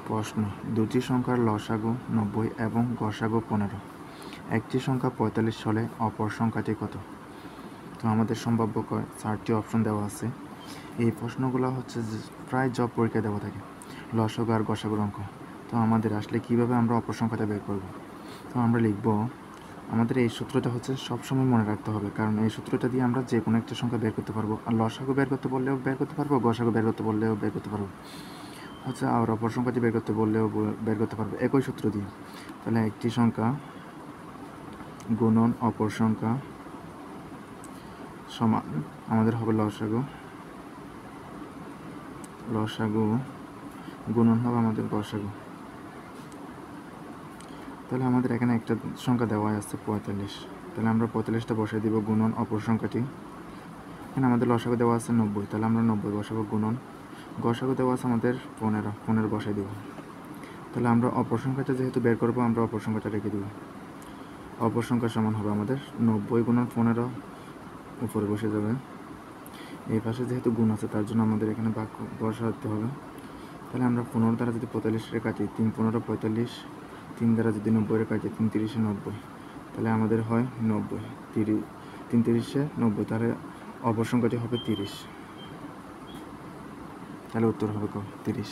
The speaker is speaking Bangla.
প্রশ্ন, দুটি সংখ্যার লসাগু 90 এবং গসাগু 15। একটি সংখ্যা 45 হলে অপর সংখ্যাটি কত? তো আমাদের সম্ভাব্য 4টি অপশন দেওয়া আছে। এই প্রশ্নগুলো হচ্ছে যে প্রায় জব পরীক্ষায় দেওয়া থাকে, লসাগু আর গসাগুর অঙ্ক। তো আমাদের আসলে কীভাবে আমরা অপর সংখ্যাটা বের করব? তো আমরা লিখব, আমাদের এই সূত্রটা হচ্ছে সবসময় মনে রাখতে হবে, কারণ এই সূত্রটা দিয়ে আমরা যে কোনো একটা সংখ্যা বের করতে পারবো। আর লসাগু বের করতে বললেও বের করতে পারবো, গসাগু বের করতে বললেও বের করতে পারবো, হচ্ছে আর অপর সংখ্যাটি বের করতে বললেও বের করতে পারবো একই সূত্র দিয়ে। তাহলে একটি সংখ্যা গুণন অপর সংখ্যা সমান আমাদের হবে লসাগু গুণন হবে আমাদের গসাগু। তাহলে আমাদের এখানে একটা সংখ্যা দেওয়া আছে 45। তাহলে আমরা 45টা বসাই দিব গুণন অপর সংখ্যাটি। এখানে আমাদের লসাগু দেওয়া আছে 90, তাহলে আমরা 90 বসাবো গুণন। গসাগু দেওয়া আছে আমাদের 15 বসাই দেব। তাহলে আমরা অপর সংখ্যাটা যেহেতু বের করবো, আমরা অপর সংখ্যাটা রেখে দেব। অপর সংখ্যা সমান হবে আমাদের 90 গুণন 15 উপরে বসে যাবে। এই পাশে যেহেতু গুণ আছে তার জন্য আমাদের এখানে ভাগ বসাতে হবে। তাহলে আমরা 15 দ্বারা যদি 45 কাটি, 3 15 45, 3 দ্বারা যদি 90 কাটি, 3 30 90, তাহলে আমাদের হয় 90, 3 30 90, তাহলে অপর সংখ্যাটি হবে 30। তাহলে উত্তর হবে 30।